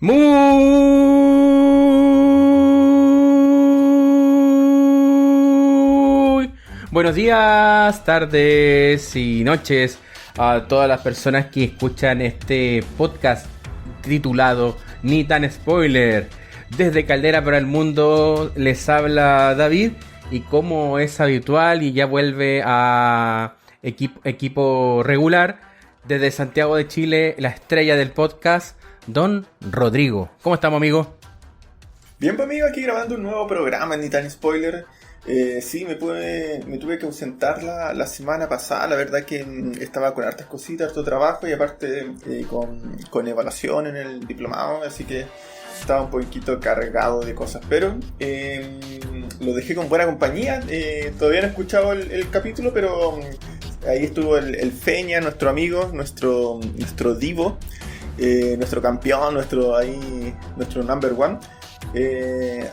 Muy buenos días, tardes y noches a todas las personas que escuchan este podcast titulado Ni tan spoiler. Desde Caldera para el Mundo les habla David, y como es habitual y ya vuelve a equipo regular, desde Santiago de Chile, la estrella del podcast, Don Rodrigo. ¿Cómo estamos, amigo? Bien, pues, amigo, aquí grabando un nuevo programa, Ni tan spoiler. Sí, me tuve que ausentar la semana pasada. La verdad que estaba con hartas cositas, harto trabajo, y aparte con evaluación en el diplomado, así que estaba un poquito cargado de cosas, pero lo dejé con buena compañía. Todavía no he escuchado el capítulo, pero ahí estuvo el Feña, nuestro amigo, nuestro divo, nuestro campeón, nuestro number one,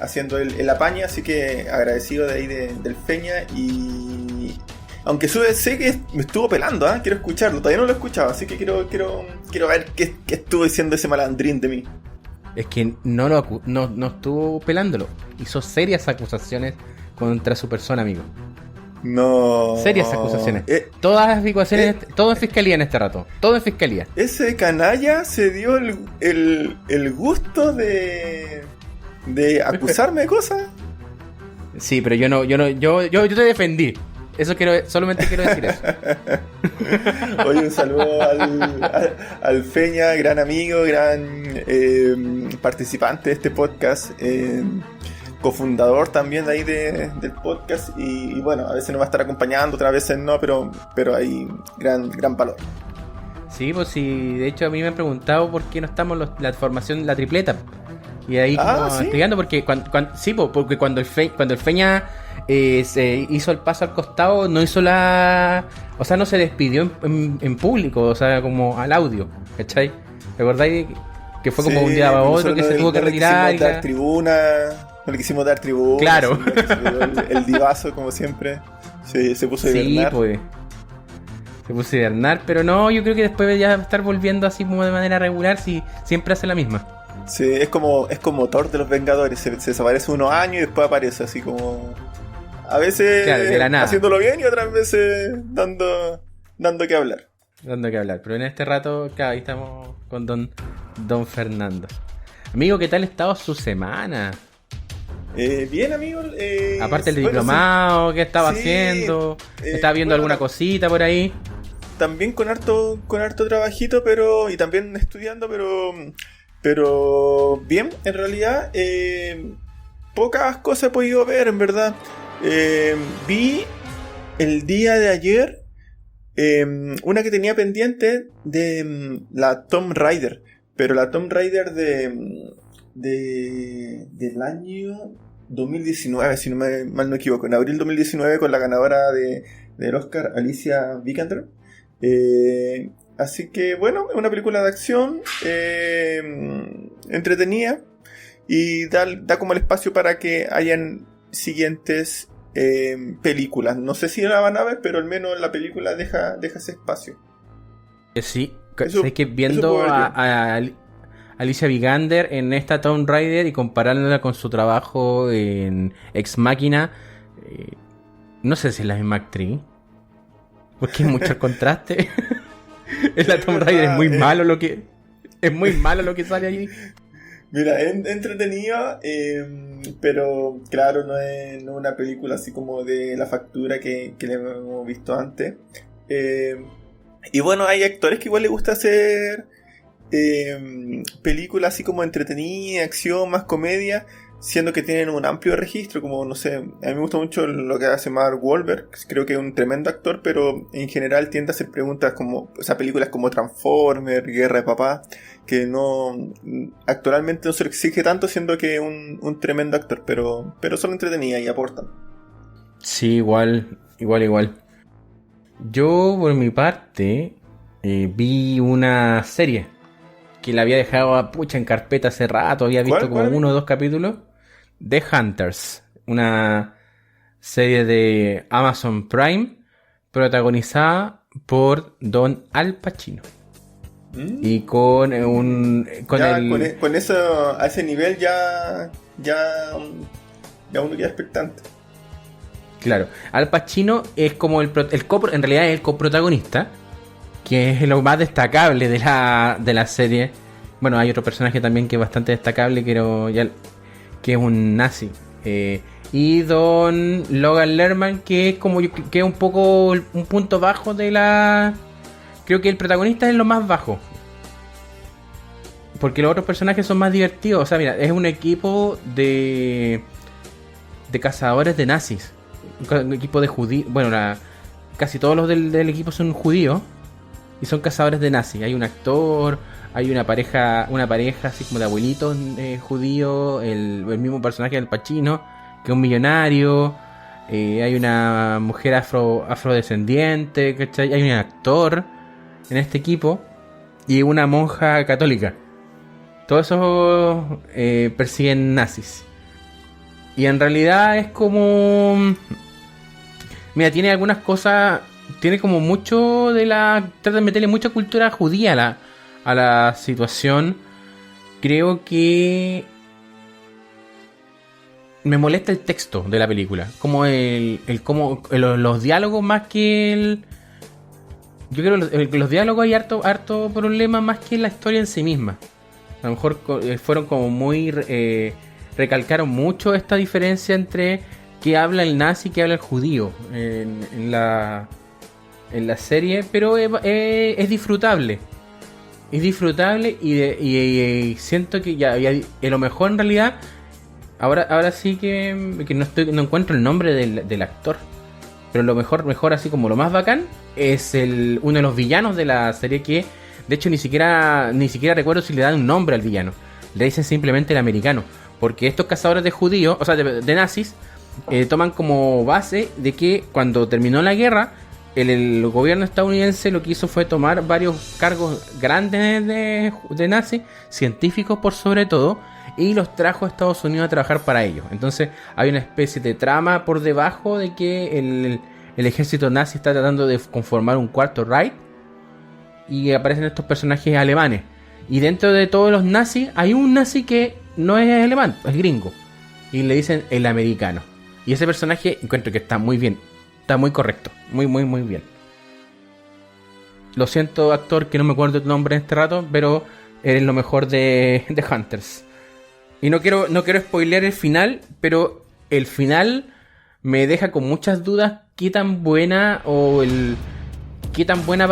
haciendo el apañe, así que agradecido de ahí del Feña. Y aunque sé que me estuvo pelando, quiero escucharlo, todavía no lo he escuchado, así que quiero ver qué estuvo diciendo ese malandrín de mí. Es que no estuvo pelándolo. Hizo serias acusaciones contra su persona, amigo. No. Serias acusaciones. Todas las acusaciones, todo en fiscalía en este rato. Todo en fiscalía. Ese canalla se dio el gusto de acusarme de cosas. Sí, pero yo te defendí. Solamente quiero decir eso. Oye, un saludo al Feña, gran amigo, gran participante de este podcast, cofundador también de ahí del podcast, y bueno, a veces nos va a estar acompañando, otras veces no, pero hay gran valor. Sí, pues sí, de hecho a mí me han preguntado por qué no estamos la formación, la tripleta. Y ahí ¿sí? explicando, porque porque cuando el Feña se hizo el paso al costado, no hizo o sea, no se despidió en público, o sea, como al audio, ¿cachai? ¿Recordáis que fue como un día para otro que se tuvo que retirar? No le quisimos dar tribuna. Claro. El divazo, como siempre, se puso a hibernar. Sí, pues. Se puso a hibernar, pero no, yo creo que después ya va a estar volviendo así como de manera regular, si siempre hace la misma. Sí, es como Thor de los Vengadores, se desaparece unos años y después aparece así como... A veces, claro, de la nada, haciéndolo bien, y otras veces dando que hablar. Dando que hablar, pero en este rato, claro, ahí estamos con Don Fernando. Amigo, ¿qué tal ha estado su semana? Bien, amigo. Aparte del diplomado, sí, ¿qué estaba haciendo? ¿Estaba viendo alguna cosita por ahí? También con harto trabajito, y también estudiando, pero bien, en realidad. Pocas cosas he podido ver, en verdad. Vi el día de ayer una que tenía pendiente de la Tomb Raider, pero la Tomb Raider del año 2019, si mal no equivoco, en abril 2019, con la ganadora del Oscar, Alicia Vikander. Así que bueno, es una película de acción entretenida, y da como el espacio para que hayan siguientes películas. No sé si la van a ver, pero al menos la película deja ese espacio. Sí, sé que viendo a Alicia Vikander en esta Tomb Raider y comparándola con su trabajo en Ex Machina, no sé si es la misma actriz, porque hay mucho contraste. En la Tomb Raider es muy malo lo que sale allí. Mira, es entretenido, pero claro, no es una película así como de la factura que le hemos visto antes. Y bueno, hay actores que igual les gusta hacer películas así como entretenida, acción, más comedia, siendo que tienen un amplio registro, como no sé, a mí me gusta mucho lo que hace Mark Wahlberg, creo que es un tremendo actor, pero en general tiende a hacer preguntas como, o sea, películas como Transformers, Guerra de Papá, que actualmente no se le exige tanto, siendo que es un tremendo actor, pero son entretenidas y aportan. Sí, igual. Yo, por mi parte, vi una serie que la había dejado en carpeta hace rato, había visto como 1 o 2 capítulos. The Hunters, una serie de Amazon Prime protagonizada por Don Al Pacino. Y con con ya, el con eso, a ese nivel ya uno queda expectante. claro, Al Pacino es como en realidad es el coprotagonista, que es lo más destacable de la serie. Bueno, hay otro personaje también que es bastante destacable, que es un nazi. Y Don Logan Lerman, que es que es un poco un punto bajo de la... Creo que el protagonista es lo más bajo. Porque los otros personajes son más divertidos. O sea, mira, es un equipo de cazadores de nazis. Un equipo de judíos. Bueno, casi todos los del equipo son judíos. Y son cazadores de nazis. Hay un actor, hay una pareja así como de abuelitos judíos. El mismo personaje del Pacino, que es un millonario. Hay una mujer afrodescendiente, ¿cachai? Hay un actor en este equipo. Y una monja católica. Todos esos persiguen nazis. Y en realidad es como... Mira, tiene algunas cosas... Tiene como mucho de la... Trata de meterle mucha cultura judía a la situación. Creo que... Me molesta el texto de la película. Como los diálogos más que el... Yo creo que los diálogos hay harto problema más que la historia en sí misma. A lo mejor fueron como muy... recalcaron mucho esta diferencia entre que habla el nazi y que habla el judío en la serie, pero es disfrutable. Es disfrutable y siento que ya a lo mejor en realidad ahora sí que no encuentro el nombre del actor, pero lo mejor así como lo más bacán es uno de los villanos de la serie, que de hecho ni siquiera recuerdo si le dan un nombre al villano. Le dicen simplemente el americano, porque estos cazadores de judíos, o sea de nazis, toman como base de que cuando terminó la guerra el gobierno estadounidense lo que hizo fue tomar varios cargos grandes de nazis, científicos por sobre todo, y los trajo a Estados Unidos a trabajar para ellos. Entonces hay una especie de trama por debajo de que el ejército nazi está tratando de conformar un cuarto Reich, y aparecen estos personajes alemanes. Y dentro de todos los nazis hay un nazi que no es alemán, es gringo, y le dicen el americano. Y ese personaje encuentro que está muy bien, está muy correcto, muy bien. Lo siento, actor, que no me acuerdo tu nombre en este rato, pero eres lo mejor de Hunters. Y no quiero spoilear el final, pero el final me deja con muchas dudas qué tan buena va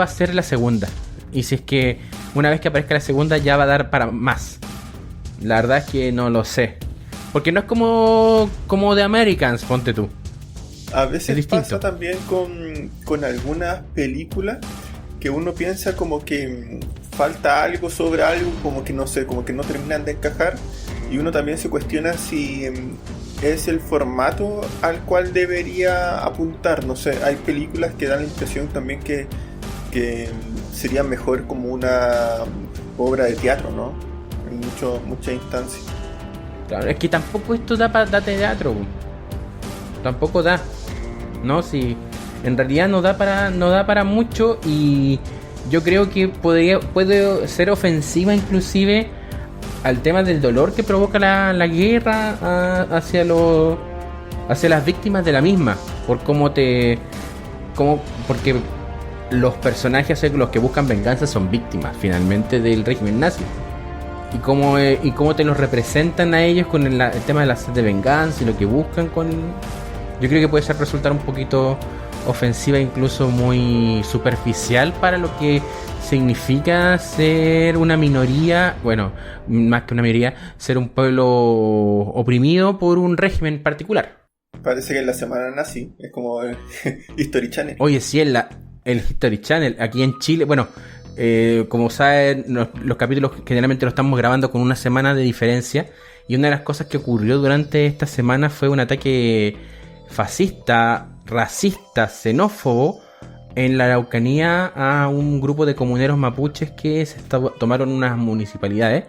a ser la segunda. Y si es que una vez que aparezca la segunda ya va a dar para más. La verdad es que no lo sé. Porque no es como The Americans, ponte tú. A veces pasa también con algunas películas que uno piensa como que falta algo sobre algo, como que no sé, como que no terminan de encajar, y uno también se cuestiona si es el formato al cual debería apuntar. No sé, hay películas que dan la impresión también que sería mejor como una obra de teatro, ¿no? En muchas instancias. Claro, es que tampoco esto da para teatro. Tampoco da. No, si en realidad no da para mucho, y yo creo que puede ser ofensiva inclusive al tema del dolor que provoca la guerra hacia las víctimas de la misma, porque los personajes, los que buscan venganza, son víctimas finalmente del régimen nazi. Y cómo te los representan a ellos con el tema de la sed de venganza y lo que buscan yo creo que puede resultar un poquito ofensiva, incluso muy superficial para lo que significa ser una minoría, bueno, más que una minoría, ser un pueblo oprimido por un régimen particular. Parece que es la semana nazi, es como History Channel. Oye, sí, el History Channel, aquí en Chile, bueno, como saben, los capítulos generalmente los estamos grabando con una semana de diferencia, y una de las cosas que ocurrió durante esta semana fue un ataque fascista, racista, xenófobo en la Araucanía a un grupo de comuneros mapuches que tomaron unas municipalidades.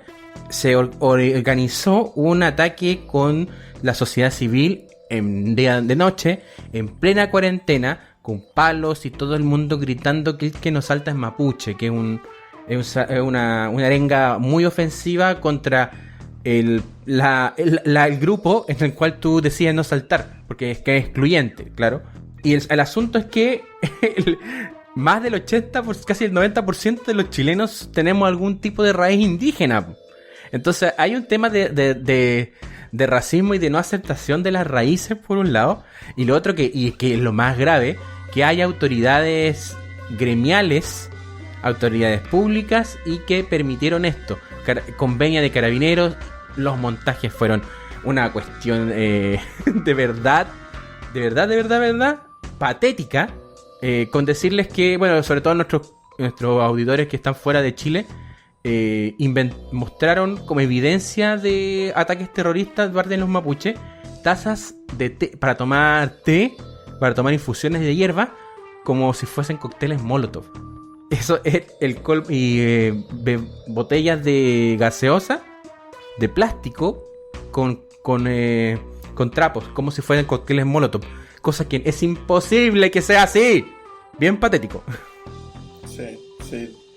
Se organizó un ataque con la sociedad civil de noche, en plena cuarentena, con palos y todo el mundo gritando que no salta es mapuche, que es Es una arenga muy ofensiva contra el grupo en el cual tú decides no saltar, porque es que es excluyente, claro. Y el asunto es que más del 80%, casi el 90% de los chilenos tenemos algún tipo de raíz indígena. Entonces hay un tema de racismo y de no aceptación de las raíces por un lado, y lo otro que es lo más grave, que hay autoridades gremiales, autoridades públicas y que permitieron esto. Convenia de Carabineros, los montajes fueron una cuestión de verdad patética, con decirles que, bueno, sobre todo nuestros auditores que están fuera de Chile, mostraron como evidencia de ataques terroristas de parte de los mapuches tazas de té para tomar infusiones de hierba como si fuesen cócteles Molotov. Eso es botellas de gaseosa de plástico con trapos como si fueran cócteles Molotov, cosa que es imposible que sea así. Bien patético. Sí.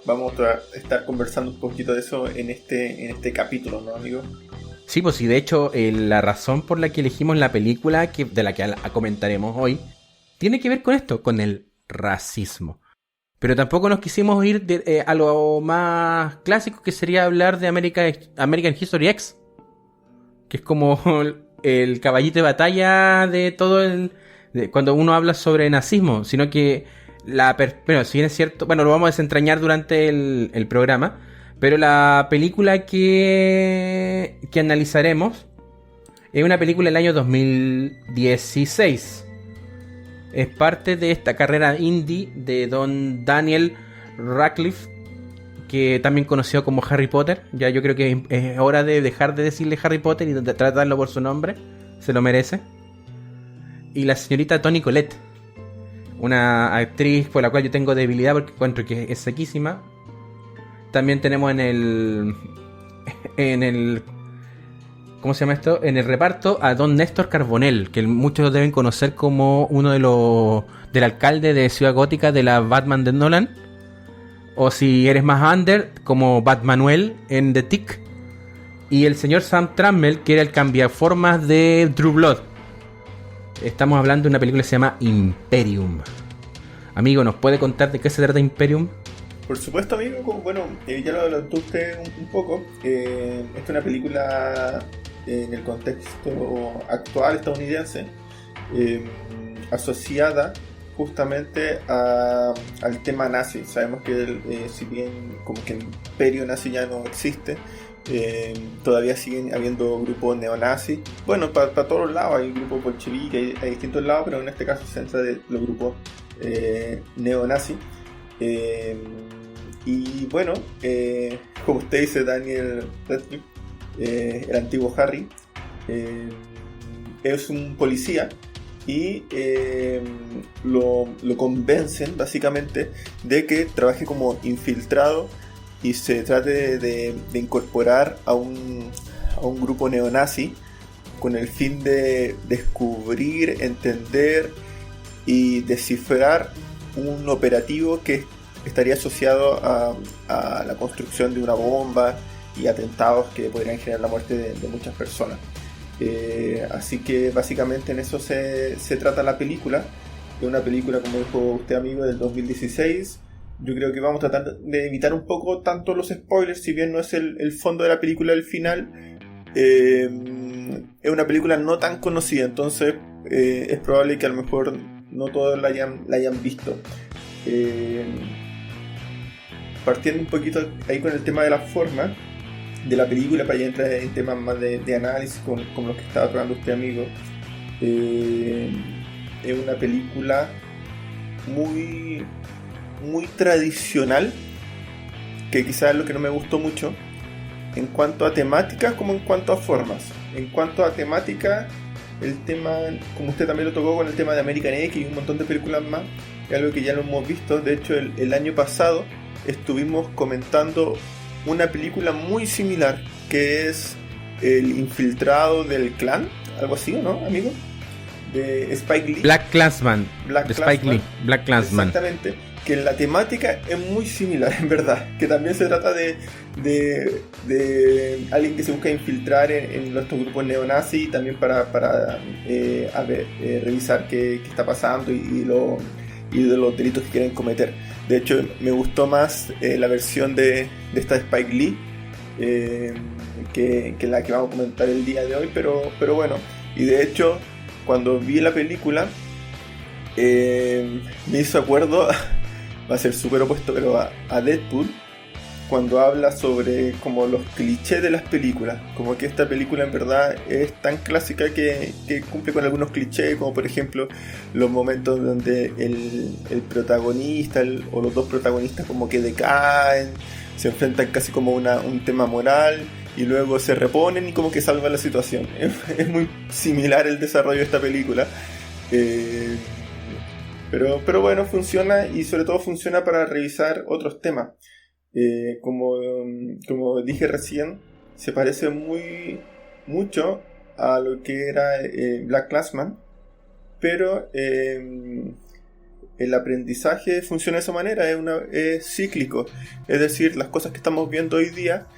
Vamos a estar conversando un poquito de eso en este capítulo, ¿no, amigo? Sí, pues sí, de hecho, la razón por la que elegimos la película, de la que comentaremos hoy, tiene que ver con esto, con el racismo. Pero tampoco nos quisimos ir a lo más clásico, que sería hablar de American History X, que es como el caballito de batalla de todo cuando uno habla sobre nazismo, sino que bueno, si bien es cierto, bueno, lo vamos a desentrañar durante el programa, pero la película que analizaremos es una película del año 2016. Es parte de esta carrera indie de don Daniel Radcliffe, que también conocido como Harry Potter. Ya yo creo que es hora de dejar de decirle Harry Potter y de tratarlo por su nombre, se lo merece. Y la señorita Toni Collette, una actriz por la cual yo tengo debilidad porque encuentro que es sequísima. También tenemos en el ¿cómo se llama esto? En el reparto a don Néstor Carbonell, que muchos deben conocer como uno del alcalde de Ciudad Gótica de la Batman de Nolan, o si eres más under, como Batmanuel en The Tick, y el señor Sam Trammell, que era el cambiaformas de True Blood. Estamos hablando de una película que se llama Imperium. Amigo, ¿nos puede contar de qué se trata Imperium? Por supuesto, amigo. Bueno, ya lo adelantó usted un poco. Esta es una película en el contexto actual estadounidense, asociada justamente al tema nazi. Sabemos que si bien como que el imperio nazi ya no existe, todavía siguen habiendo grupos neonazis. Bueno, para todos los lados hay grupos bolcheviques, hay distintos lados, pero en este caso se centra de los grupos neonazis. Y bueno, como usted dice, Daniel Radcliffe, el antiguo Harry, es un policía y lo convencen básicamente de que trabaje como infiltrado y se trate de incorporar a un grupo neonazi con el fin de descubrir, entender y descifrar un operativo que estaría asociado a la construcción de una bomba y atentados que podrían generar la muerte de muchas personas. Así que básicamente en eso se trata la película. Es una película, como dijo usted, amigo, del 2016. Yo creo que vamos a tratar de evitar un poco tanto los spoilers, si bien no es el fondo de la película el final. Es una película no tan conocida, entonces es probable que a lo mejor no todos la hayan visto. Partiendo un poquito ahí con el tema de la forma de la película, para ya entrar en temas más de análisis con lo que estaba tratando usted, amigo. Es una película muy tradicional, que quizás es lo que no me gustó mucho en cuanto a temáticas como en cuanto a formas. En cuanto a temática, el tema, como usted también lo tocó con el tema de American X y un montón de películas más, es algo que ya lo hemos visto. De hecho, el año pasado estuvimos comentando una película muy similar, que es El infiltrado del clan, algo así, ¿no, amigo? De Spike Lee. Black Klansman. Spike Lee. Black Klansman. Exactamente. que la temática es muy similar, en verdad. Que también se trata de alguien que se busca infiltrar en estos grupos neonazis, y también para revisar qué está pasando y de los delitos que quieren cometer. De hecho, me gustó más la versión de esta de Spike Lee que la que vamos a comentar el día de hoy, pero bueno. Y de hecho, cuando vi la película, me hizo acuerdo, va a ser súper opuesto, pero a Deadpool, cuando habla sobre como los clichés de las películas, como que esta película en verdad es tan clásica que cumple con algunos clichés, como por ejemplo los momentos donde el protagonista o los dos protagonistas como que decaen, se enfrentan casi como un tema moral y luego se reponen y como que salvan la situación. Es muy similar el desarrollo de esta película. Pero bueno, funciona, y sobre todo funciona para revisar otros temas. Como dije recién, se parece mucho a lo que era BlacKkKlansman, pero el aprendizaje funciona de esa manera, es cíclico. Es decir, las cosas que estamos viendo hoy día,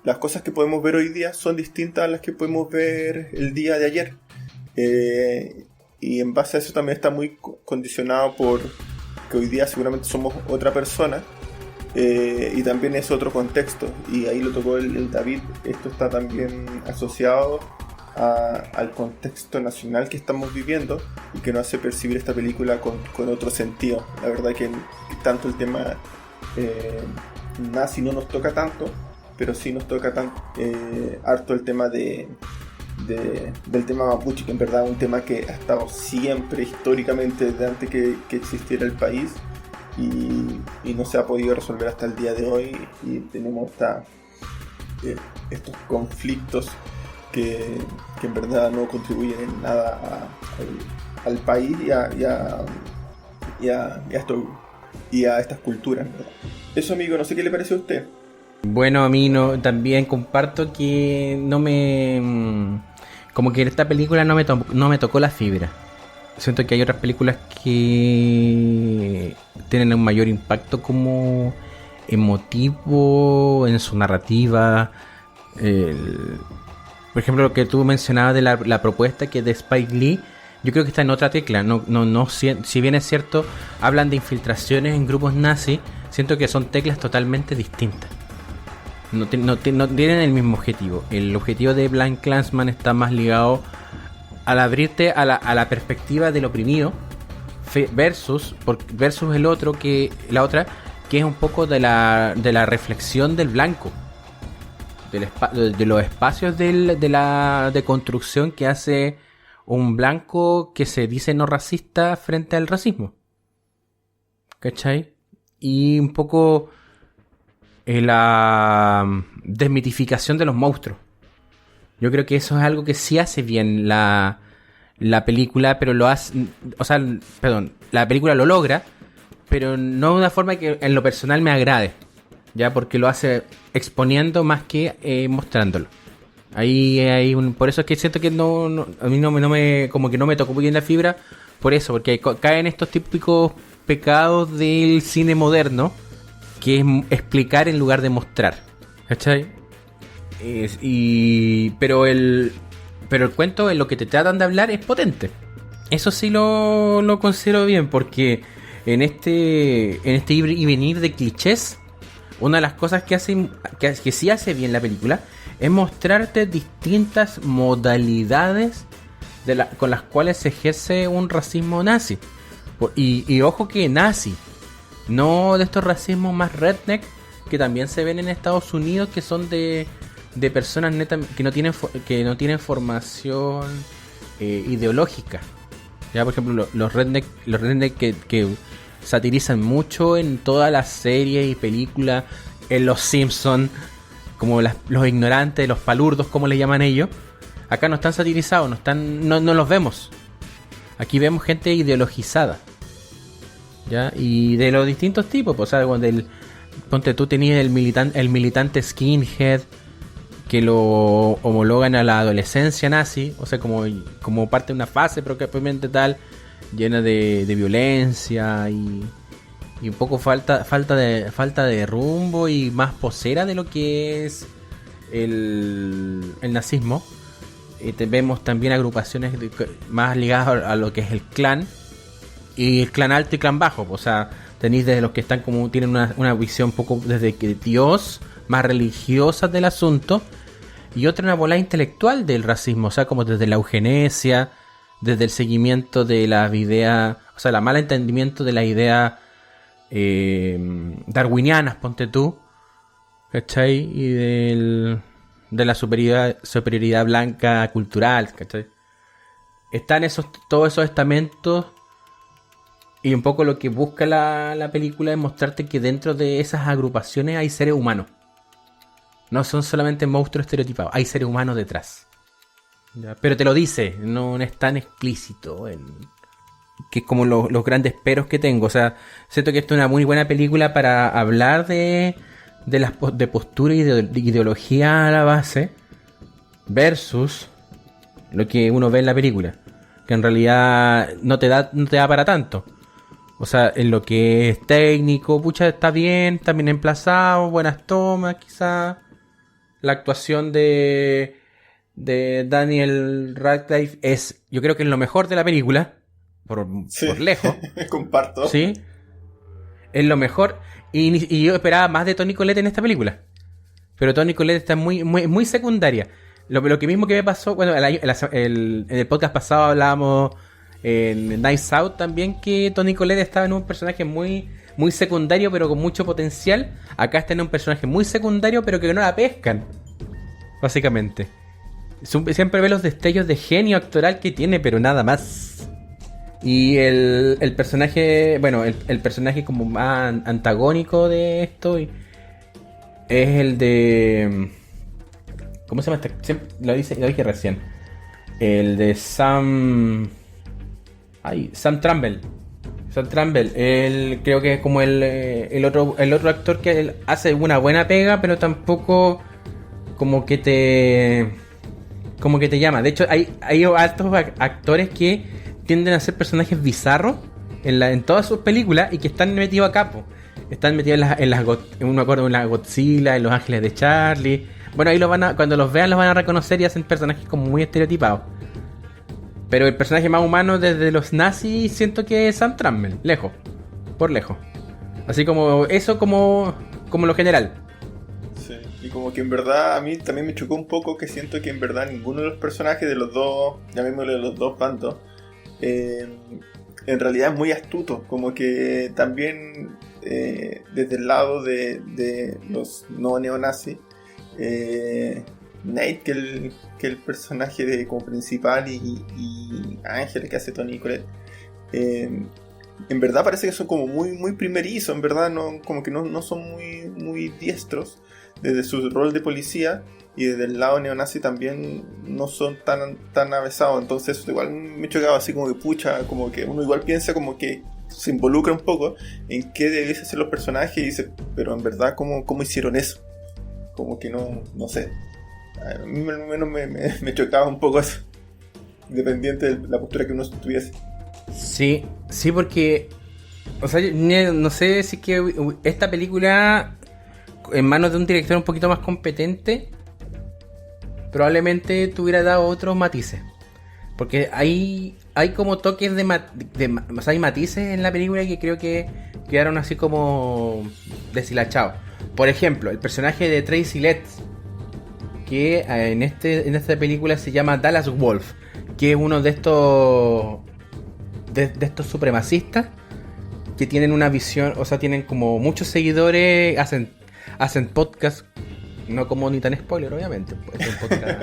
las cosas que podemos ver hoy día son distintas a las que podemos ver el día de ayer. Y en base a eso también está muy condicionado por que hoy día seguramente somos otra persona, y también es otro contexto, y ahí lo tocó el David. Esto está también asociado al contexto nacional que estamos viviendo y que nos hace percibir esta película con otro sentido. La verdad que tanto el tema nazi no nos toca tanto, pero sí nos toca harto el tema del tema mapuche, que en verdad es un tema que ha estado siempre históricamente desde antes que existiera el país, y no se ha podido resolver hasta el día de hoy, y tenemos estos conflictos que en verdad no contribuyen en nada al país y a estas culturas, ¿verdad? Eso, amigo, no sé qué le parece a usted. Bueno, a mí también comparto que como que esta película no me tocó la fibra. Siento que hay otras películas que tienen un mayor impacto como emotivo en su narrativa. Por ejemplo, lo que tú mencionabas de la propuesta que es de Spike Lee, yo creo que está en otra tecla. Si bien es cierto, hablan de infiltraciones en grupos nazis, siento que son teclas totalmente distintas. No tienen el mismo objetivo. El objetivo de BlacKkKlansman está más ligado al abrirte a la perspectiva del oprimido versus el otro, la otra, que es un poco de la reflexión del blanco, de los espacios de construcción que hace un blanco que se dice no racista frente al racismo. ¿Cachai? Y un poco la desmitificación de los monstruos. Yo creo que eso es algo que sí hace bien la película, pero la película lo logra, pero no de una forma que en lo personal me agrade, ya, porque lo hace exponiendo más que mostrándolo. Ahí hay por eso es que siento que a mí no me como que no me tocó muy bien la fibra, por eso, porque caen estos típicos pecados del cine moderno, que es explicar en lugar de mostrar, ¿cachai? Pero el cuento, en lo que te tratan de hablar, es potente. Eso sí lo considero bien, porque en este ir y venir de clichés, una de las cosas que sí hace bien la película es mostrarte distintas modalidades con las cuales se ejerce un racismo nazi. Y ojo que nazi, no de estos racismos más redneck que también se ven en Estados Unidos, que son de personas que no tienen formación ideológica. Ya, por ejemplo, los redneck que satirizan mucho en todas las series y películas, en Los Simpsons, como los ignorantes, los palurdos, como le llaman ellos. Acá no están satirizados, no los vemos. Aquí vemos gente ideologizada, ¿ya? Y de los distintos tipos, pues, o sea, cuando ponte tú tenías el militante skinhead, que lo homologan a la adolescencia nazi, o sea, como parte de una fase propiamente tal, llena de violencia y un poco falta de rumbo y más posera de lo que es el nazismo. Vemos también agrupaciones más ligadas a lo que es el clan, y el clan alto y clan bajo. O sea, tenéis desde los que están como tienen una visión un poco desde que Dios, más religiosa del asunto, y otra una bola intelectual del racismo, o sea, como desde la eugenesia, desde el seguimiento de las ideas, o sea, el mal entendimiento de las ideas darwinianas, ponte tú, ¿cachai? Y de la superioridad blanca cultural, ¿cachai? Están todos esos estamentos, y un poco lo que busca la película es mostrarte que dentro de esas agrupaciones hay seres humanos. No son solamente monstruos estereotipados, hay seres humanos detrás. ¿Ya? Pero te lo dice, no es tan explícito, que es como los grandes peros que tengo. O sea, siento que esto es una muy buena película para hablar de postura y de ideología a la base versus lo que uno ve en la película, que en realidad no te da para tanto. O sea, en lo que es técnico, pucha, está bien emplazado, buenas tomas, quizás. La actuación de Daniel Radcliffe yo creo que es lo mejor de la película, por lejos. Comparto. Sí, es lo mejor. Y yo esperaba más de Toni Collette en esta película, pero Toni Collette está muy, muy, muy secundaria. Lo que mismo que me pasó, bueno, en el podcast pasado hablábamos en Knives Out también, que Toni Collette estaba en un personaje muy, muy secundario pero con mucho potencial. Acá está en un personaje muy secundario pero que no la pescan, básicamente. Siempre ve los destellos de genio actoral que tiene, pero nada más. Y el personaje, bueno, el personaje como más antagónico de esto es el de... ¿Cómo se llama este? Lo dije recién. El de Sam Trumbull. Sam Trumbull. Él creo que es como el otro actor que él hace una buena pega, pero tampoco como que te llama. De hecho, hay altos actores que tienden a ser personajes bizarros en todas sus películas y que están metidos a capo. Están metidos en la Godzilla, en Los Ángeles de Charlie. Bueno, ahí cuando los vean los van a reconocer y hacen personajes como muy estereotipados. Pero el personaje más humano desde los nazis siento que es Sam Trumbull, por lejos. Así como eso como lo general. Sí, y como que en verdad a mí también me chocó un poco que siento que en verdad ninguno de los personajes de los dos, llamémosle los dos bandos, en realidad es muy astuto. Como que también desde el lado de los no neonazis, Nate, que el personaje como principal, y Ángel, que hace Toni Collette, en verdad parece que son como muy, muy primerizos. En verdad como que no son muy, muy diestros desde su rol de policía, y desde el lado neonazi también no son tan avesados. Entonces eso igual me chocaba, así como que pucha, como que uno igual piensa como que se involucra un poco en qué debiesen ser los personajes y dice, pero en verdad ¿cómo hicieron eso? Como que no sé. A mí al menos me chocaba un poco eso, independiente de la postura que uno tuviese. Sí, porque, o sea, no sé si es que esta película en manos de un director un poquito más competente probablemente te hubiera dado otros matices, porque hay como toques o sea, hay matices en la película que creo que quedaron así como deshilachados. Por ejemplo, el personaje de Tracy Letts, que en esta película se llama Dallas Wolf, que es uno de estos supremacistas que tienen una visión, o sea, tienen como muchos seguidores, hacen podcast, no como Ni Tan Spoiler, obviamente, pues es un podcast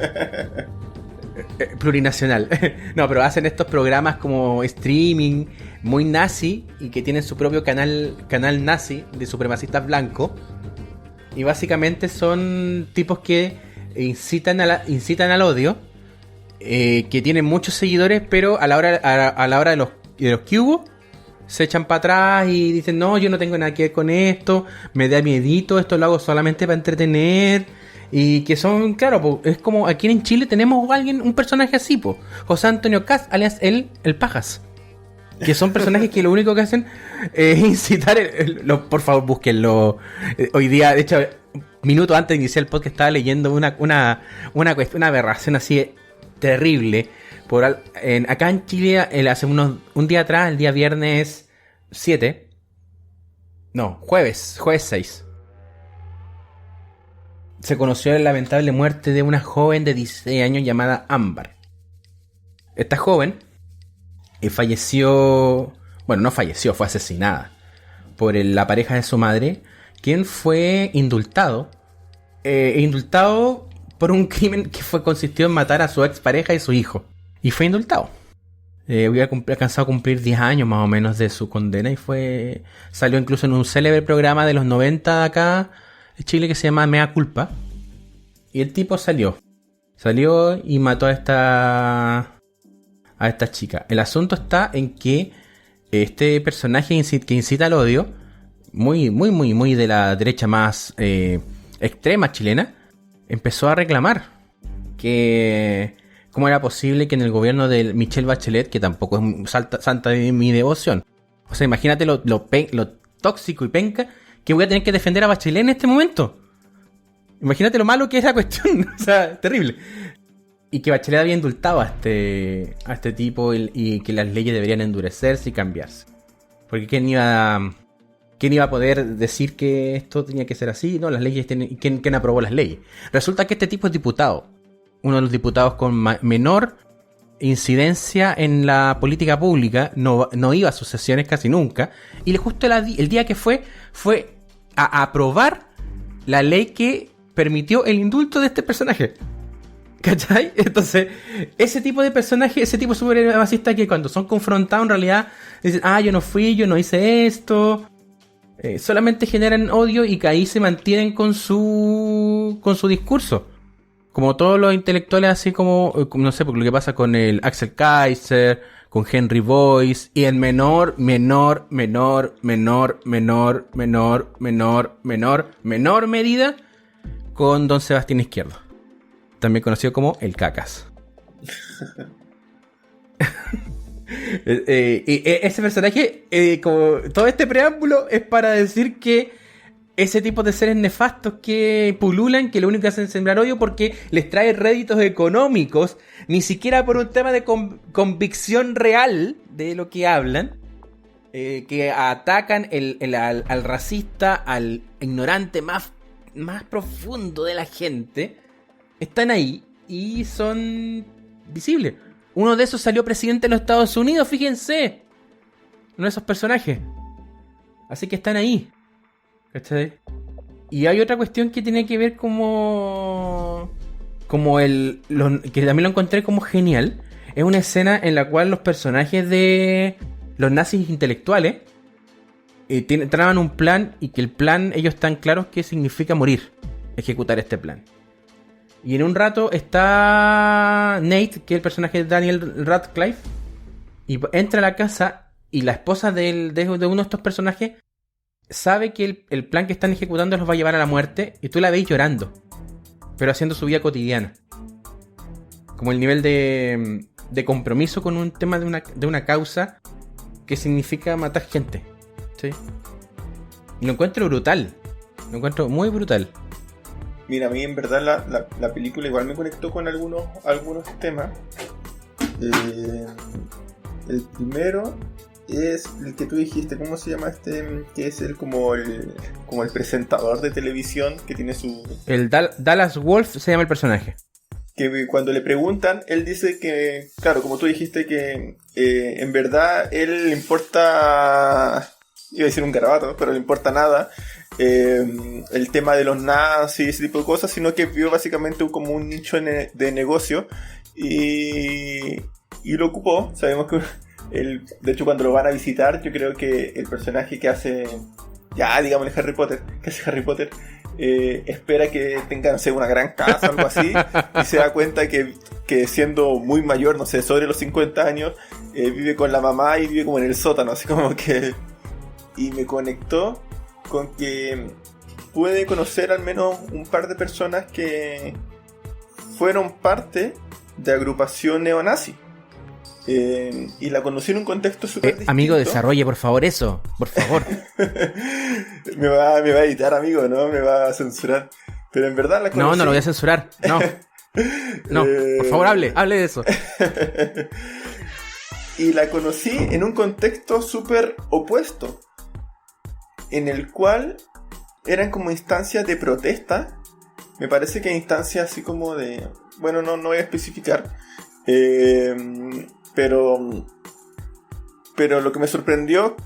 plurinacional. No, pero hacen estos programas como streaming muy nazi y que tienen su propio canal nazi de supremacistas blancos, y básicamente son tipos que incitan al odio, que tienen muchos seguidores, pero a la hora de los que hubo, se echan para atrás y dicen, no, yo no tengo nada que ver con esto, me da miedito, esto lo hago solamente para entretener. Y que son, claro, es como aquí en Chile tenemos un personaje así, José Antonio Cast, alias el Pajas. Que son personajes que lo único que hacen es incitar... por favor, búsquenlo. Hoy día, de hecho, minutos antes de iniciar el podcast, estaba leyendo una aberración así terrible. Acá en Chile, hace un día atrás, el día viernes 7... No, jueves 6. Se conoció la lamentable muerte de una joven de 16 años llamada Ámbar. Esta joven falleció... Bueno, no falleció, fue asesinada por la pareja de su madre, quien fue indultado. Indultado por un crimen que consistió en matar a su expareja y su hijo. Y fue indultado. Había alcanzado a cumplir 10 años más o menos de su condena y salió incluso en un célebre programa de los 90 de acá en Chile que se llama Mea Culpa. Y el tipo salió y mató a esta chica. El asunto está en que este personaje que incita al odio, muy de la derecha más extrema chilena, empezó a reclamar que cómo era posible que en el gobierno de Michelle Bachelet, que tampoco es santa de mi devoción, o sea, imagínate lo tóxico y penca que voy a tener que defender a Bachelet en este momento. Imagínate lo malo que es la cuestión. O sea, terrible. Y que Bachelet había indultado a este tipo y que las leyes deberían endurecerse y cambiarse. Porque ¿quién iba a poder decir que esto tenía que ser así? No, las leyes tienen... ¿Quién aprobó las leyes? Resulta que este tipo es diputado. Uno de los diputados con menor incidencia en la política pública. No iba a sus sesiones casi nunca. Y justo el día que fue a aprobar la ley que permitió el indulto de este personaje. ¿Cachai? Entonces, ese tipo de personaje, ese tipo súper racista que cuando son confrontados en realidad dicen, yo no fui, yo no hice esto, solamente generan odio y que ahí se mantienen con su discurso. Como todos los intelectuales, así como no sé, porque lo que pasa con el Axel Kaiser, con Henry Boyce, y en menor medida con Don Sebastián Izquierdo, también conocido como el Cacas. Ese personaje, como todo este preámbulo, es para decir que ese tipo de seres nefastos que pululan, que lo único que hacen es sembrar odio porque les trae réditos económicos, ni siquiera por un tema de convicción real de lo que hablan, que atacan al racista, al ignorante más profundo de la gente, están ahí y son visibles. Uno de esos salió presidente de los Estados Unidos, fíjense. Uno de esos personajes. Así que están ahí. ¿Cachai? Y hay otra cuestión que tiene que ver que también lo encontré como genial. Es una escena en la cual los personajes de los nazis intelectuales traban un plan, y que el plan, ellos están claros que significa morir, ejecutar este plan. Y en un rato está Nate, que es el personaje de Daniel Radcliffe, y entra a la casa y la esposa de uno de estos personajes sabe que el plan que están ejecutando los va a llevar a la muerte, y tú la veis llorando, pero haciendo su vida cotidiana. Como el nivel de compromiso con un tema de una causa que significa matar gente. ¿Sí? Y lo encuentro brutal. Lo encuentro muy brutal. Mira, a mí en verdad la película igual me conectó con algunos temas. El primero es el que tú dijiste, ¿cómo se llama este? Que es como el presentador de televisión que tiene su... El Dallas Wolf se llama el personaje. Que cuando le preguntan, él dice que, claro, como tú dijiste, que en verdad él le importa, iba a decir un garabato, pero le importa nada el tema de los nazis y ese tipo de cosas, sino que vio básicamente como un nicho de negocio y lo ocupó. Sabemos que de hecho cuando lo van a visitar, yo creo que el personaje que hace, ya digámosle Harry Potter, espera que tenga, no sé, una gran casa o algo así, y se da cuenta que siendo muy mayor, no sé, sobre los 50 años, vive con la mamá y vive como en el sótano, así como que... Y me conectó con que pude conocer al menos un par de personas que fueron parte de agrupación neonazi. Y la conocí en un contexto súper distinto. Amigo, desarrolle por favor eso, por favor. me va a editar, amigo, ¿no? Me va a censurar. Pero en verdad la conocí... No lo voy a censurar, no. No, por favor, hable de eso. Y la conocí en un contexto súper opuesto, en el cual eran como instancias de protesta. Me parece que instancias así como de... Bueno, no voy a especificar. Pero lo que me sorprendió,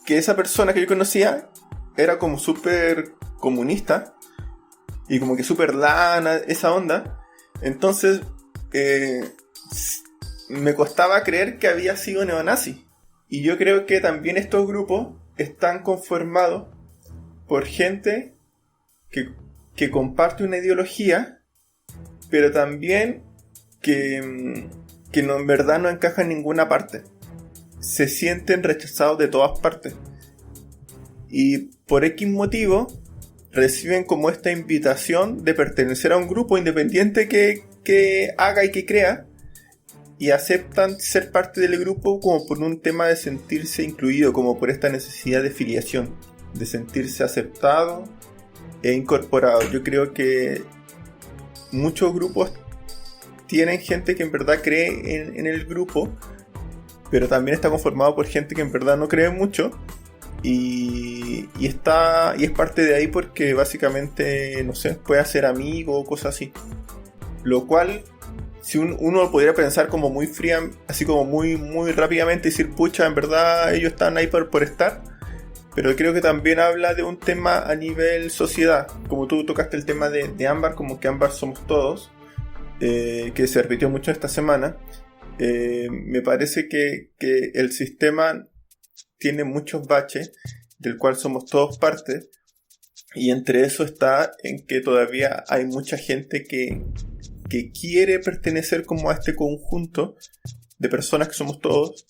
que esa persona que yo conocía era como súper comunista y como que súper lana, esa onda. Entonces me costaba creer que había sido neonazi. Y yo creo que también estos grupos están conformados por gente que comparte una ideología, pero también que no, en verdad no encaja en ninguna parte. Se sienten rechazados de todas partes. Y por X motivo reciben como esta invitación de pertenecer a un grupo independiente que haga y que crea, y aceptan ser parte del grupo como por un tema de sentirse incluido, como por esta necesidad de filiación, de sentirse aceptado e incorporado. Yo creo que muchos grupos tienen gente que en verdad cree en el grupo, pero también está conformado por gente que en verdad no cree mucho, y es parte de ahí porque básicamente, no sé, puede hacer amigos o cosas así. Lo cual, si uno podría pensar como muy fría, así como muy, muy rápidamente, y decir, pucha, en verdad ellos están ahí por estar. Pero creo que también habla de un tema a nivel sociedad. Como tú tocaste el tema de Ámbar, como que Ámbar somos todos, que se repitió mucho esta semana. Me parece que el sistema tiene muchos baches, del cual somos todos parte. Y entre eso está en que todavía hay mucha gente que quiere pertenecer como a este conjunto de personas que somos todos,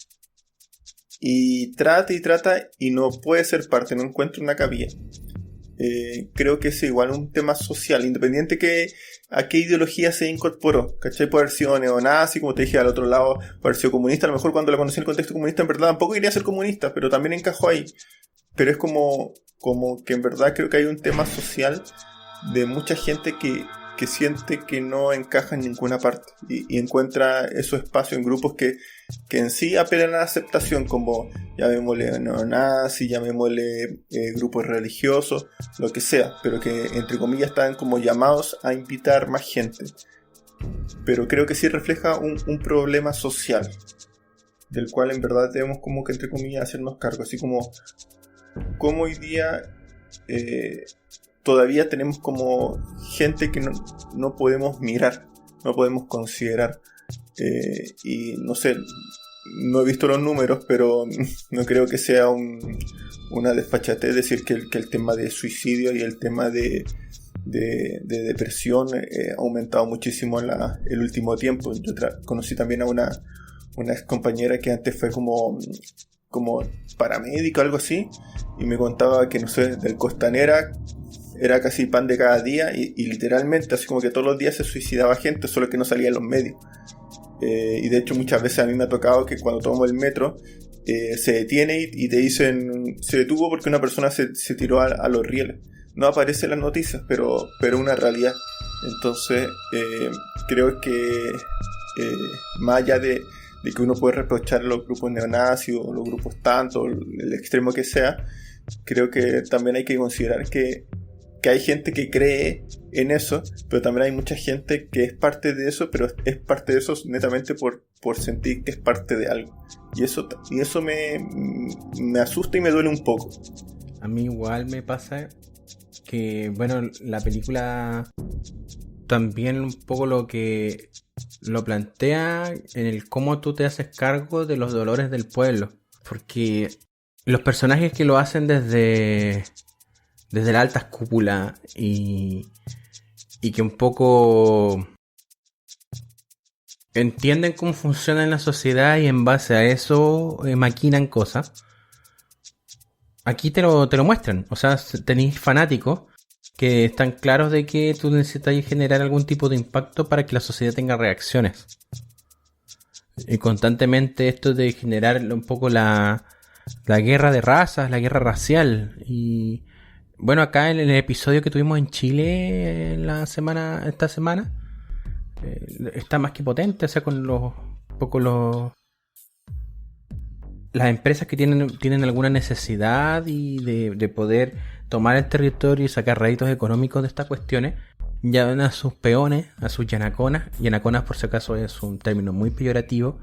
y trata y no puede ser parte, no encuentra una cabida. Creo que es igual un tema social, independiente que a qué ideología se incorporó, ¿cachai? Puede haber sido neonazi, como te dije, al otro lado puede haber sido comunista. A lo mejor cuando la conocí en el contexto comunista, en verdad tampoco quería ser comunista, pero también encajó ahí. Pero es como que en verdad creo que hay un tema social de mucha gente que siente que no encaja en ninguna parte, y encuentra esos espacios en grupos que en sí apelan a la aceptación, como llamémosle neonazi, llamémosle grupos religiosos, lo que sea, pero que entre comillas están como llamados a invitar más gente. Pero creo que sí refleja un problema social, del cual en verdad debemos como que entre comillas hacernos cargo, así como hoy día todavía tenemos como gente que no podemos mirar, no podemos considerar. Y no sé, no he visto los números, pero no creo que sea una desfachatez decir que el tema de suicidio y el tema de depresión ha aumentado muchísimo en el último tiempo. Yo conocí también a una ex compañera que antes fue como paramédico o algo así, y me contaba que, no sé, del Costanera era casi pan de cada día, y literalmente así como que todos los días se suicidaba gente, solo que no salía en los medios. Y de hecho muchas veces a mí me ha tocado que cuando tomo el metro se detiene y te dicen se detuvo porque una persona se tiró a los rieles. No aparece en las noticias, pero una realidad. Entonces creo que más allá de que uno puede reprochar a los grupos neonazis o los grupos tanto, el extremo que sea, creo que también hay que considerar que hay gente que cree en eso, pero también hay mucha gente que es parte de eso, pero es parte de eso netamente por sentir que es parte de algo. Y eso me asusta y me duele un poco. A mí igual me pasa que, bueno, la película también un poco lo plantea en el cómo tú te haces cargo de los dolores del pueblo. Porque los personajes que lo hacen desde la alta cúpula y que un poco entienden cómo funciona en la sociedad y en base a eso maquinan cosas. Aquí te lo muestran. O sea, tenéis fanáticos que están claros de que tú necesitas generar algún tipo de impacto para que la sociedad tenga reacciones. Y constantemente esto de generar un poco la guerra de razas, la guerra racial. Y bueno, acá en el episodio que tuvimos en Chile esta semana, está más que potente, o sea, con las empresas que tienen alguna necesidad y de poder tomar el territorio y sacar réditos económicos de estas cuestiones, llaman a sus peones, a sus yanaconas. Yanaconas, por si acaso, es un término muy peyorativo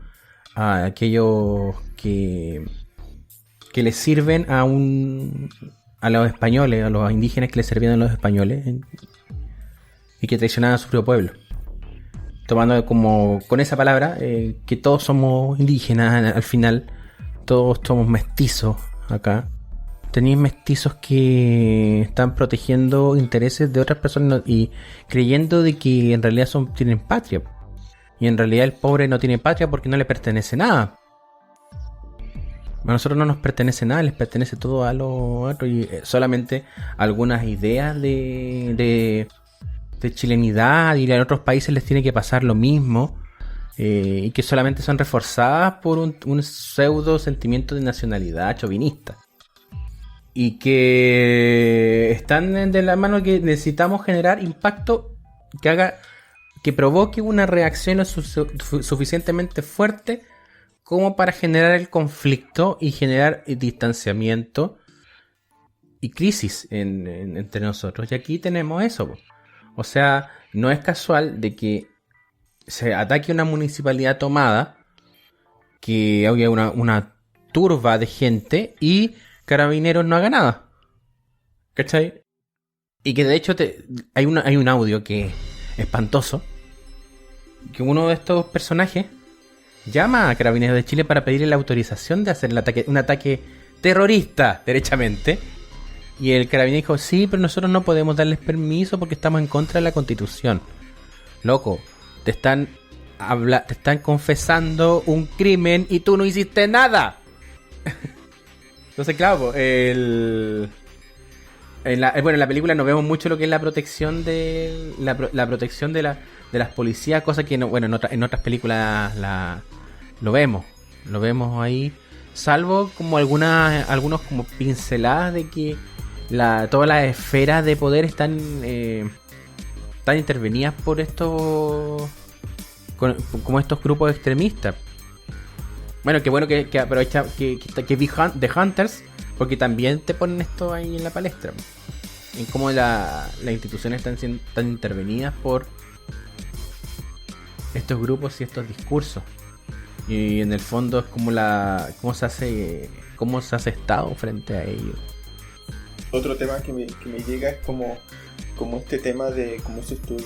a aquellos que les sirven a los españoles, a los indígenas que les servían a los españoles y que traicionaban a su propio pueblo. Tomando como con esa palabra que todos somos indígenas al final, todos somos mestizos acá. Tenéis mestizos que están protegiendo intereses de otras personas y creyendo de que en realidad tienen patria. Y en realidad el pobre no tiene patria porque no le pertenece nada. A nosotros no nos pertenece nada, les pertenece todo a los otros y solamente algunas ideas de chilenidad, y en otros países les tiene que pasar lo mismo, y que solamente son reforzadas por un pseudo sentimiento de nacionalidad chauvinista. Y que están de la mano que necesitamos generar impacto que provoque una reacción suficientemente fuerte como para generar el conflicto y generar distanciamiento y crisis entre nosotros. Y aquí tenemos eso. O sea, no es casual de que se ataque una municipalidad tomada, que haya una turba de gente y Carabineros no haga nada. ¿Cachai? Y que de hecho hay un audio que es espantoso, que uno de estos personajes llama a Carabineros de Chile para pedirle la autorización de hacer un ataque terrorista, derechamente. Y el carabinero dijo, sí, pero nosotros no podemos darles permiso porque estamos en contra de la Constitución. Loco, te están confesando un crimen y tú no hiciste nada. Entonces, claro, en la película no vemos mucho lo que es la protección de la protección de las policías, cosa que no, bueno, en otras películas lo vemos ahí, salvo como algunos como pinceladas de que todas las esferas de poder están intervenidas por como estos grupos extremistas. Bueno, qué bueno que aprovecha que vi The Hunters, porque también te ponen esto ahí en la palestra, en cómo las instituciones están intervenidas por estos grupos y estos discursos. Y en el fondo es como cómo se hace Estado frente a ellos. Otro tema que me llega es como este tema de, como dices tú,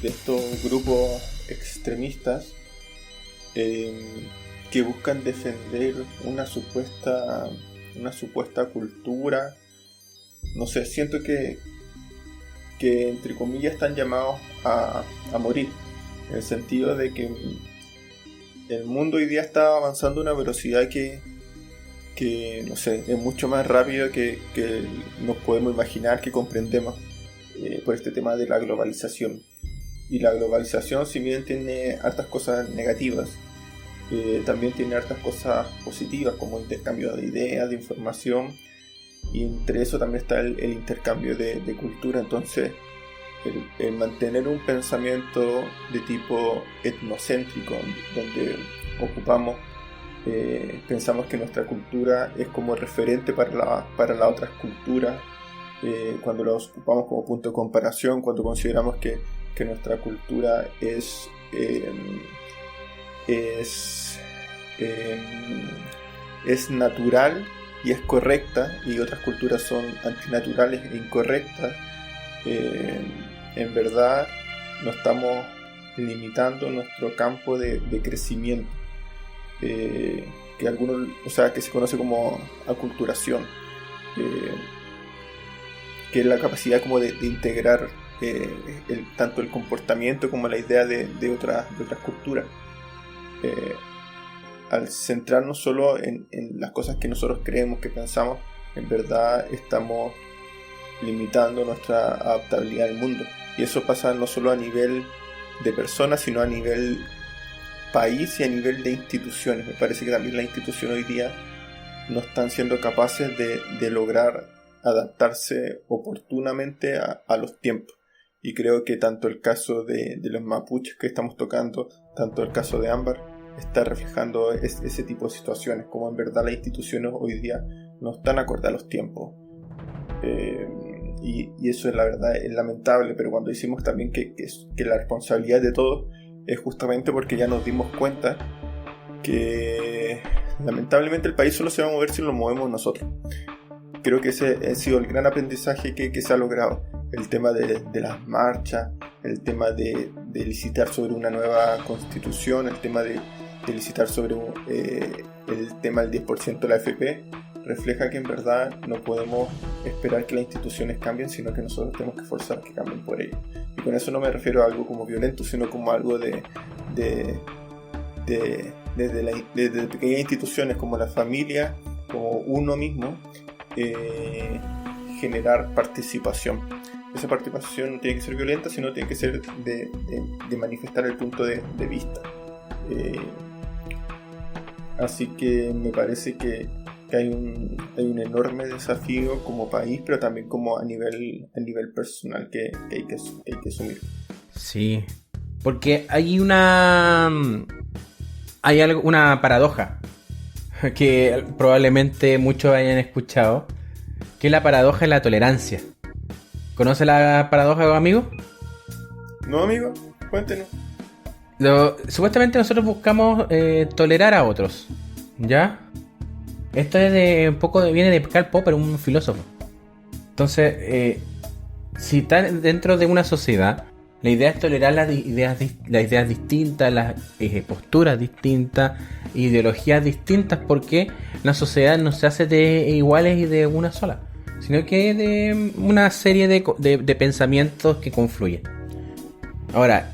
de estos grupos extremistas que buscan defender una supuesta cultura. No sé, siento que entre comillas están llamados a morir, en el sentido de que el mundo hoy día está avanzando a una velocidad que no sé, es mucho más rápido que nos podemos imaginar, que comprendemos, por este tema de la globalización. Y la globalización, si bien tiene hartas cosas negativas, también tiene hartas cosas positivas, como intercambio de ideas, de información, y entre eso también está el intercambio de cultura. Entonces el mantener un pensamiento de tipo etnocéntrico, donde pensamos que nuestra cultura es como referente para las otras culturas, cuando la ocupamos como punto de comparación, cuando consideramos que nuestra cultura es natural y es correcta, y otras culturas son antinaturales e incorrectas, en verdad no estamos limitando nuestro campo de crecimiento, que que se conoce como aculturación, que es la capacidad como de integrar tanto el comportamiento como la idea de otras culturas. Al centrarnos solo en las cosas que nosotros creemos, que pensamos, en verdad estamos limitando nuestra adaptabilidad al mundo. Y eso pasa no solo a nivel de personas, sino a nivel país y a nivel de instituciones. Me parece que también las instituciones hoy día no están siendo capaces de lograr adaptarse oportunamente a los tiempos. Y creo que tanto el caso de los mapuches que estamos tocando, tanto el caso de Ámbar, está reflejando ese tipo de situaciones, como en verdad las instituciones hoy día no están acorde a los tiempos. Y eso, la verdad, es lamentable, pero cuando decimos también que la responsabilidad de todos es justamente porque ya nos dimos cuenta que lamentablemente el país solo se va a mover si lo movemos nosotros. Creo que ese ha sido el gran aprendizaje que se ha logrado. El tema de las marchas, el tema de licitar sobre una nueva constitución, el tema de licitar sobre el tema del 10% de la AFP, refleja que en verdad no podemos esperar que las instituciones cambien, sino que nosotros tenemos que forzar que cambien por ello. Y con eso no me refiero a algo como violento, sino como algo de pequeñas instituciones como la familia, como uno mismo, generar participación. Esa participación no tiene que ser violenta, sino tiene que ser de manifestar el punto de vista. Así que me parece que hay un enorme desafío como país, pero también como a nivel personal que hay que asumir. Sí, porque hay una paradoja que probablemente muchos hayan escuchado, que es la paradoja de la tolerancia. ¿Conoce la paradoja, amigo? No, amigo, cuéntenos. Supuestamente nosotros buscamos tolerar a otros, ¿ya? Esto es viene de Karl Popper, un filósofo. Entonces, si están dentro de una sociedad, la idea es tolerar las ideas distintas, las posturas distintas, ideologías distintas, porque la sociedad no se hace de iguales y de una sola, sino que de una serie de pensamientos que confluyen. Ahora,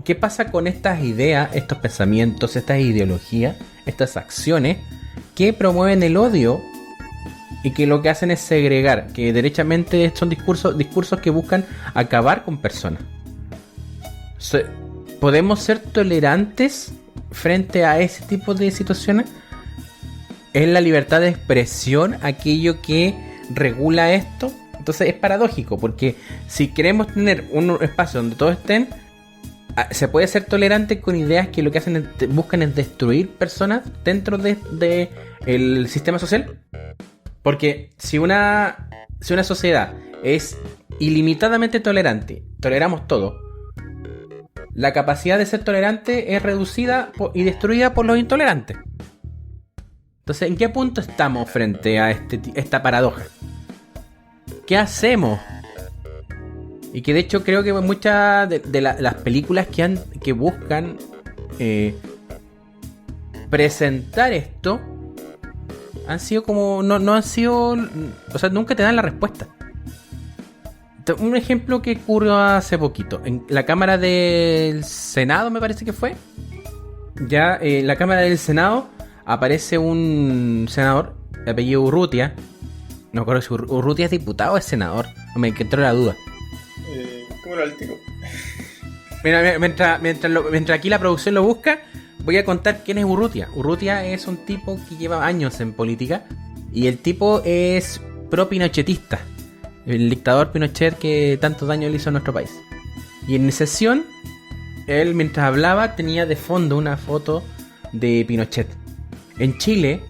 ¿qué pasa con estas ideas, estos pensamientos, estas ideologías, estas acciones que promueven el odio y que lo que hacen es segregar, que derechamente son discursos que buscan acabar con personas? ¿Podemos ser tolerantes frente a ese tipo de situaciones? ¿Es la libertad de expresión aquello que regula esto? Entonces es paradójico, porque si queremos tener un espacio donde todos estén, se puede ser tolerante con ideas que lo que hacen buscan es destruir personas dentro de el sistema social. Porque si una sociedad es ilimitadamente tolerante, toleramos todo, la capacidad de ser tolerante es reducida y destruida por los intolerantes. Entonces, ¿en qué punto estamos frente a esta paradoja? ¿Qué hacemos? Y que de hecho creo que muchas de las películas que buscan presentar esto han sido como no han sido, o sea, nunca te dan la respuesta. Un ejemplo que ocurrió hace poquito en la Cámara del Senado, me parece que fue. Ya en la Cámara del Senado aparece un senador de apellido Urrutia. No recuerdo si Urrutia es diputado o es senador. Me entró la duda. ¿Cómo era el tiro? Mira, mientras aquí la producción lo busca, voy a contar quién es Urrutia. Urrutia es un tipo que lleva años en política y el tipo es pro-pinochetista, el dictador Pinochet que tanto daño le hizo a nuestro país. Y en sesión, él mientras hablaba tenía de fondo una foto de Pinochet. En Chile...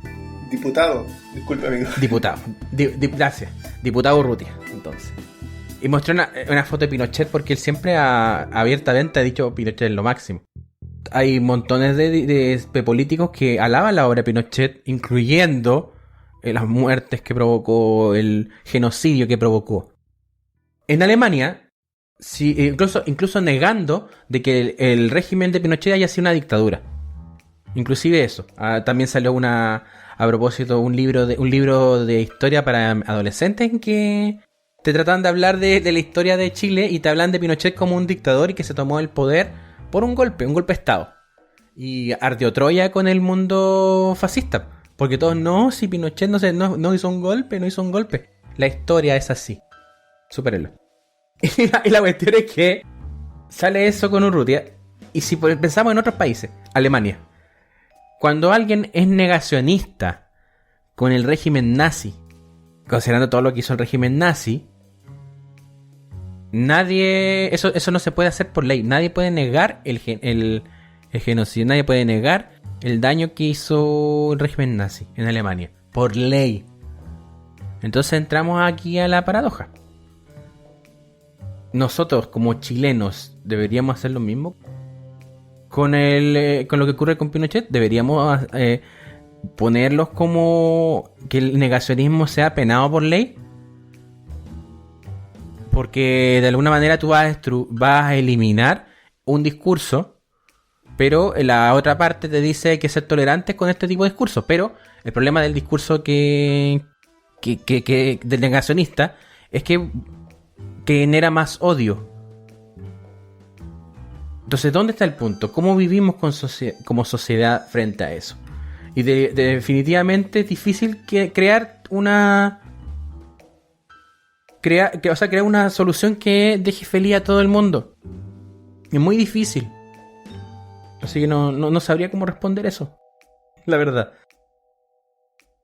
Diputado, disculpe amigo. Diputado, gracias. Diputado Urrutia, entonces. Y mostró una foto de Pinochet porque él siempre abiertamente ha dicho Pinochet es lo máximo. Hay montones de políticos que alaban la obra de Pinochet, incluyendo las muertes que provocó, el genocidio que provocó. En Alemania, sí, incluso negando de que el régimen de Pinochet haya sido una dictadura. Inclusive eso. También salió a propósito un libro de historia para adolescentes en que te tratan de hablar de la historia de Chile y te hablan de Pinochet como un dictador y que se tomó el poder por un golpe de estado. Y ardió Troya con el mundo fascista. Porque todos, no, si Pinochet no hizo un golpe. La historia es así. Supérenlo. Y la cuestión es que sale eso con Urrutia. Y si pensamos en otros países, Alemania, cuando alguien es negacionista con el régimen nazi, considerando todo lo que hizo el régimen nazi, nadie, eso no se puede hacer por ley. Nadie puede negar el genocidio, nadie puede negar el daño que hizo el régimen nazi en Alemania, por ley. Entonces entramos aquí a la paradoja. Nosotros como chilenos deberíamos hacer lo mismo con lo que ocurre con Pinochet. Deberíamos ponerlos como que el negacionismo sea penado por ley, porque de alguna manera tú vas a eliminar un discurso, pero la otra parte te dice que hay que ser tolerantes con este tipo de discursos. Pero el problema del discurso del negacionista es que genera más odio. Entonces, ¿dónde está el punto? ¿Cómo vivimos como sociedad frente a eso? Y definitivamente es difícil crear una solución que deje feliz a todo el mundo. Es muy difícil. Así que no sabría cómo responder eso, la verdad.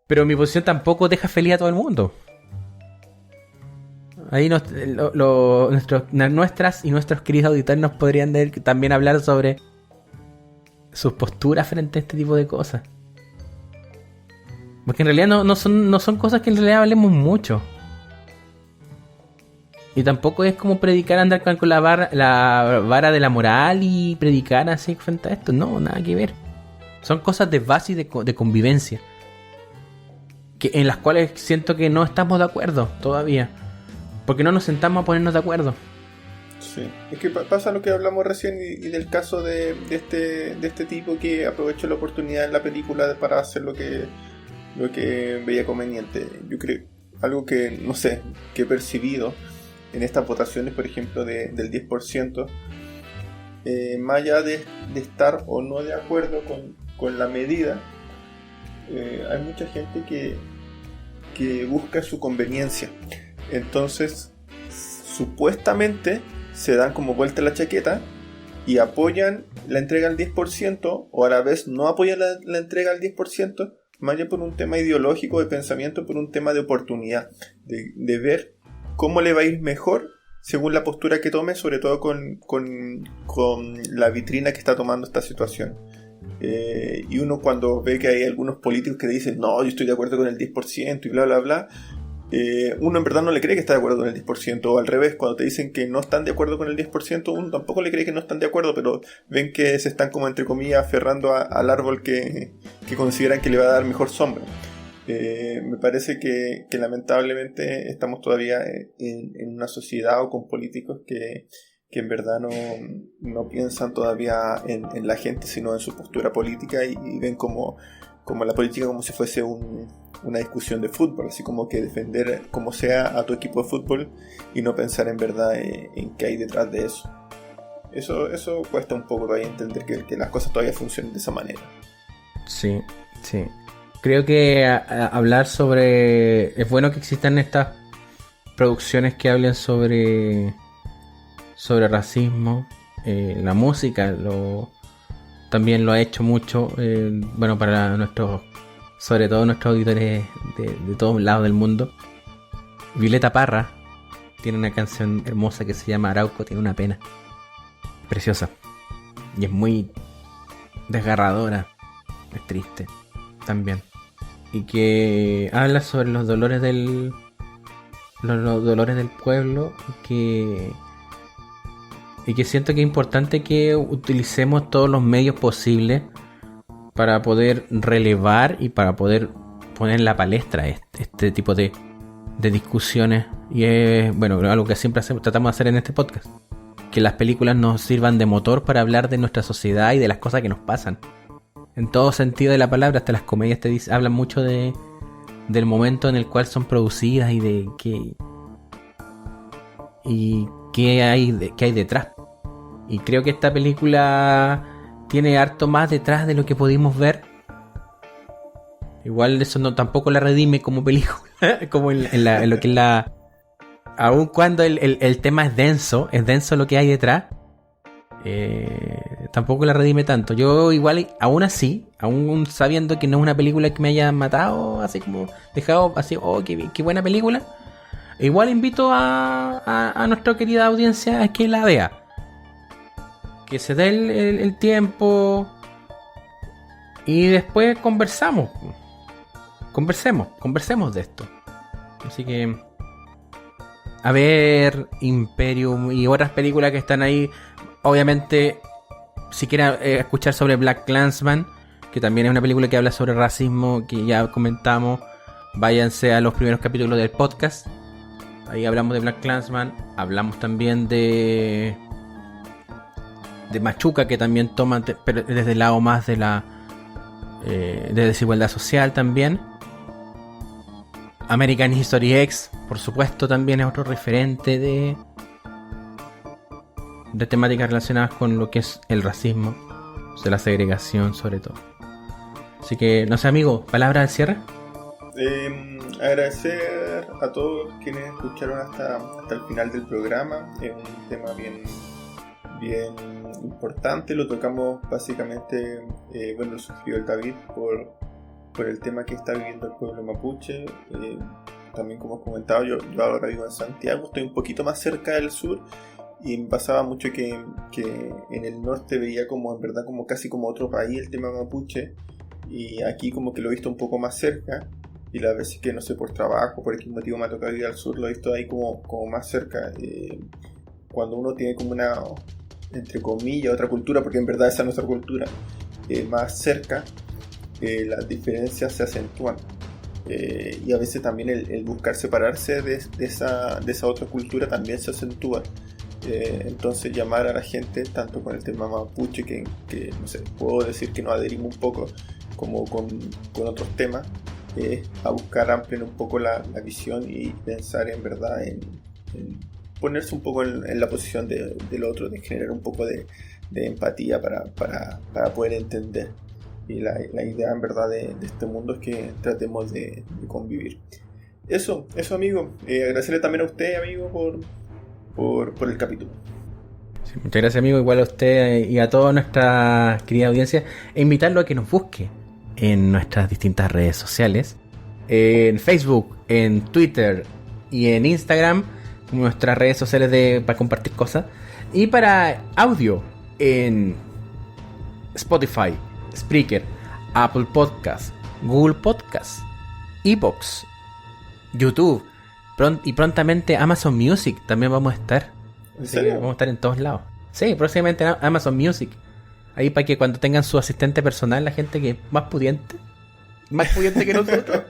Pero mi posición tampoco deja feliz a todo el mundo. Ahí nuestras y nuestros queridos auditores nos podrían también hablar sobre sus posturas frente a este tipo de cosas. Porque en realidad no son cosas que en realidad hablemos mucho. Y tampoco es como predicar, andar con la vara de la moral y predicar así frente a esto. No, nada que ver. Son cosas de base y de convivencia, en las cuales siento que no estamos de acuerdo todavía. Porque no nos sentamos a ponernos de acuerdo. Sí, es que pasa lo que hablamos recién y del caso de este tipo que aprovechó la oportunidad en la película para hacer lo que veía conveniente. Yo creo, algo que, no sé, que he percibido en estas votaciones, por ejemplo, del 10%, más allá de estar o no de acuerdo con la medida, hay mucha gente que busca su conveniencia. Entonces, supuestamente se dan como vuelta la chaqueta y apoyan la entrega al 10%, o a la vez no apoyan la entrega al 10%, más allá por un tema ideológico de pensamiento, por un tema de oportunidad, de ver cómo le va a ir mejor según la postura que tome, sobre todo con la vitrina que está tomando esta situación. Y uno, cuando ve que hay algunos políticos que dicen no, yo estoy de acuerdo con el 10% y bla bla bla, uno en verdad no le cree que está de acuerdo con el 10%, o al revés, cuando te dicen que no están de acuerdo con el 10%, uno tampoco le cree que no están de acuerdo, pero ven que se están, como entre comillas, aferrando al árbol que consideran que le va a dar mejor sombra. Me parece que lamentablemente estamos todavía en una sociedad o con políticos que en verdad no piensan todavía en la gente, sino en su postura política, y ven como la política como si fuese una discusión de fútbol, así como que defender como sea a tu equipo de fútbol y no pensar en verdad en qué hay detrás de eso. Eso cuesta un poco todavía entender que las cosas todavía funcionen de esa manera. Sí. Creo que hablar sobre... Es bueno que existan estas producciones que hablen sobre racismo. La música también lo ha hecho mucho. Para sobre todo nuestros auditores de todos lados del mundo. Violeta Parra tiene una canción hermosa que se llama Arauco tiene una pena. Preciosa. Y es muy desgarradora. Es triste también. Y que habla sobre los dolores del pueblo, y que siento que es importante que utilicemos todos los medios posibles para poder relevar y para poder poner en la palestra este tipo de discusiones. Y es algo que siempre tratamos de hacer en este podcast, que las películas nos sirvan de motor para hablar de nuestra sociedad y de las cosas que nos pasan en todo sentido de la palabra. Hasta las comedias hablan mucho del momento en el cual son producidas y de qué hay detrás. Y creo que esta película tiene harto más detrás de lo que pudimos ver. Igual eso tampoco la redime como película, como en lo que es la... Aun cuando el tema es denso lo que hay detrás, tampoco la redime tanto. Yo igual, aún así, aún sabiendo que no es una película que me haya matado, así como dejado así, oh, qué buena película, igual invito a nuestra querida audiencia a que la vea. Que se dé el tiempo y después conversemos de esto. Así que a ver Imperium y otras películas que están ahí. Obviamente, si quieren escuchar sobre BlacKkKlansman, que también es una película que habla sobre racismo, que ya comentamos, váyanse a los primeros capítulos del podcast. Ahí hablamos de BlacKkKlansman, hablamos también de Machuca, que también toma, pero desde el lado más de la de desigualdad social también. American History X, por supuesto, también es otro referente de temáticas relacionadas con lo que es el racismo, de la segregación sobre todo. Así que, no sé, amigo, ¿palabra al cierre? Agradecer a todos quienes escucharon hasta el final del programa. Es un tema bien importante, lo tocamos básicamente, lo sugirió el David por el tema que está viviendo el pueblo mapuche. También, como he comentado, yo ahora vivo en Santiago, estoy un poquito más cerca del sur, y me pasaba mucho que en el norte veía como en verdad como casi como otro país el tema mapuche, y aquí como que lo he visto un poco más cerca, y las veces que no sé, por trabajo, por qué motivo me ha tocado ir al sur, lo he visto ahí como más cerca. Cuando uno tiene como una, entre comillas, otra cultura, porque en verdad esa es nuestra cultura, más cerca, las diferencias se acentúan, y a veces también el buscar separarse de esa otra cultura también se acentúa. Entonces llamar a la gente, tanto con el tema mapuche, que no sé, puedo decir que nos adherimos un poco, como con otros temas, a buscar ampliar un poco la visión y pensar en verdad en ponerse un poco en la posición del otro, de generar un poco de empatía para poder entender. Y la idea en verdad de este mundo es que tratemos de convivir. Eso amigo. Agradecerle también a usted, amigo, por el capítulo. Sí, muchas gracias, amigo, igual a usted y a toda nuestra querida audiencia, e invitarlo a que nos busque en nuestras distintas redes sociales, en Facebook, en Twitter y en Instagram, nuestras redes sociales para compartir cosas, y para audio en Spotify, Spreaker, Apple Podcast, Google Podcast, iVoox, YouTube, y prontamente Amazon Music también vamos a estar. ¿En serio? Vamos a estar en todos lados. Sí, próximamente en Amazon Music. Ahí para que cuando tengan su asistente personal, la gente que es más pudiente que nosotros,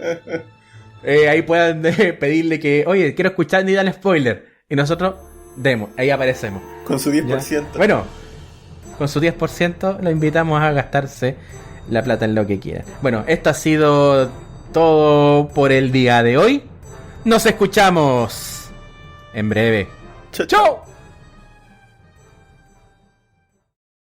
ahí puedan pedirle que, oye, quiero escuchar ni dan spoiler. Y nosotros ahí aparecemos. Con su 10%. ¿Ya? Bueno, con su 10% lo invitamos a gastarse la plata en lo que quiera. Bueno, esto ha sido todo por el día de hoy. Nos escuchamos en breve. Chao. ¡Chao!